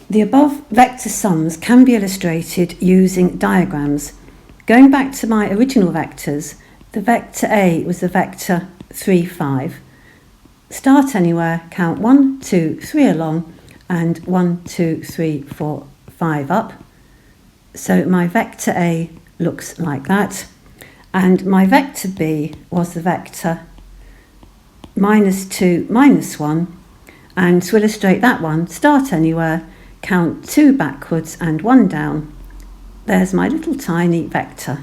The above vector sums can be illustrated using diagrams. Going back to my original vectors, the vector A was the vector 3, 5. Start anywhere, count 1, 2, 3 along, and 1, 2, 3, 4, 5 up. So my vector A looks like that. And my vector B was the vector -2, -1. And to illustrate that one, start anywhere, count 2 backwards and 1 down. There's my little tiny vector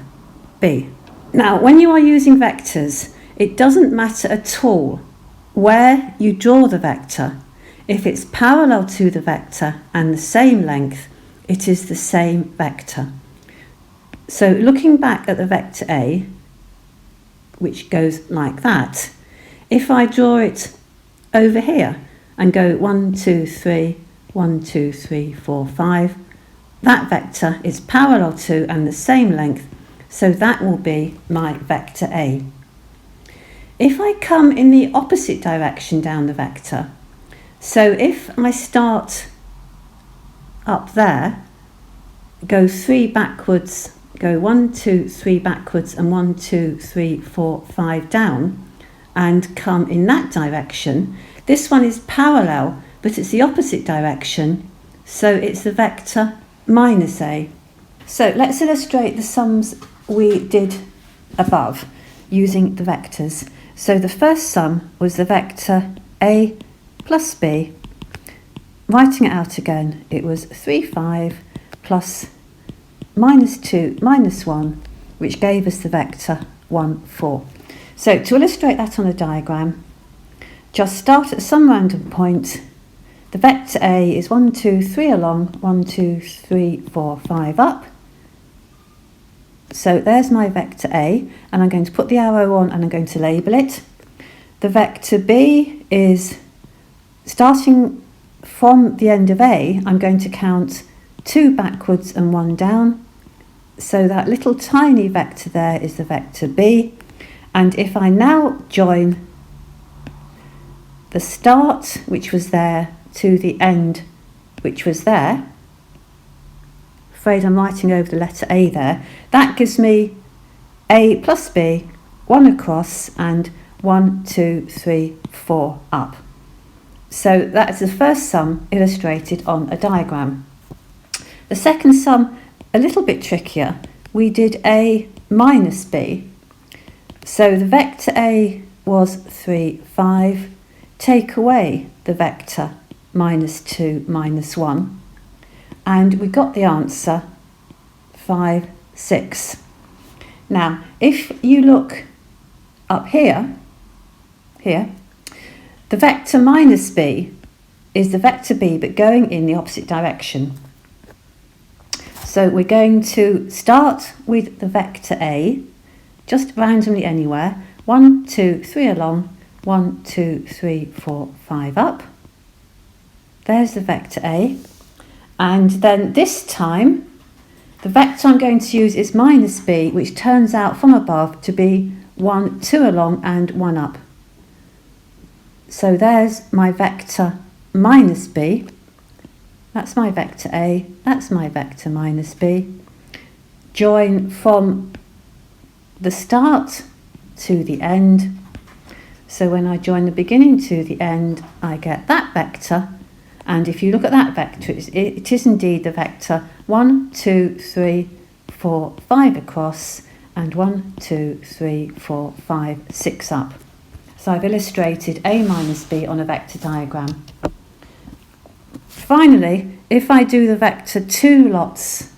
B. Now, when you are using vectors, it doesn't matter at all where you draw the vector. If it's parallel to the vector and the same length, it is the same vector. So looking back at the vector A, which goes like that, if I draw it over here and go 1, 2, 3, 1, 2, 3, 4, 5, that vector is parallel to and the same length, so that will be my vector A. If I come in the opposite direction down the vector, so if I start up there, go 3 backwards, go 1, 2, 3 backwards and 1, 2, 3, 4, 5 down, and come in that direction, this one is parallel, but it's the opposite direction, so it's the vector -A. So let's illustrate the sums we did above using the vectors. So the first sum was the vector A plus B. Writing it out again, it was 3, 5 plus -2, -1, which gave us the vector 1, 4. So to illustrate that on a diagram, just start at some random point. The vector A is 1, 2, 3 along, 1, 2, 3, 4, 5 up. So there's my vector A, and I'm going to put the arrow on and I'm going to label it. The vector B is starting from the end of A, I'm going to count 2 backwards and 1 down. So that little tiny vector there is the vector B. And if I now join the start, which was there, to the end, which was there, afraid I'm writing over the letter A there, that gives me A plus B, 1 across and 1, 2, 3, 4 up. So that's the first sum illustrated on a diagram. The second sum, a little bit trickier. We did A minus B. So the vector A was 3, 5. Take away the vector -2, -1. And we got the answer 5, 6. Now, if you look up here, the vector minus B is the vector B, but going in the opposite direction. So we're going to start with the vector A, just randomly anywhere. 1, 2, 3 along, 1, 2, 3, 4, 5 up. There's the vector A. And then this time, the vector I'm going to use is minus B, which turns out from above to be 1, 2 along and 1 up. So there's my vector minus B. That's my vector A. That's my vector minus B. Join from the start to the end. So when I join the beginning to the end, I get that vector. And if you look at that vector, it is indeed the vector 1, 2, 3, 4, 5 across, and 1, 2, 3, 4, 5, 6 up. So I've illustrated A minus B on a vector diagram. Finally, if I do the vector 2 lots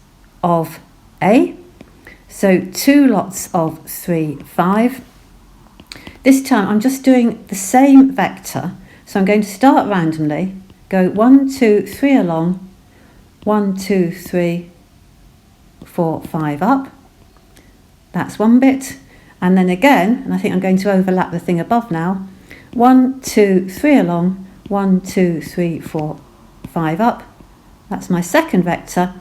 of A, so 2 lots of 3, 5, this time I'm just doing the same vector. So I'm going to start randomly, go 1, 2, 3 along, 1, 2, 3, 4, 5 up. That's one bit. And then again, and I think I'm going to overlap the thing above now, 1, 2, 3 along, 1, 2, 3, 4, 5 up. That's my second vector.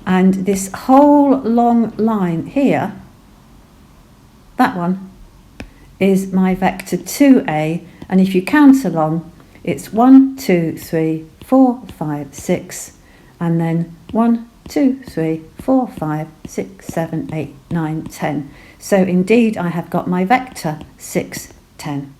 And this whole long line here, that one, is my vector 2A. And if you count along, it's 1, 2, 3, 4, 5, 6. and then 1, 2, 3, 4, 5, 6, 7, 8, 9, 10. So indeed I have got my vector 6, 10.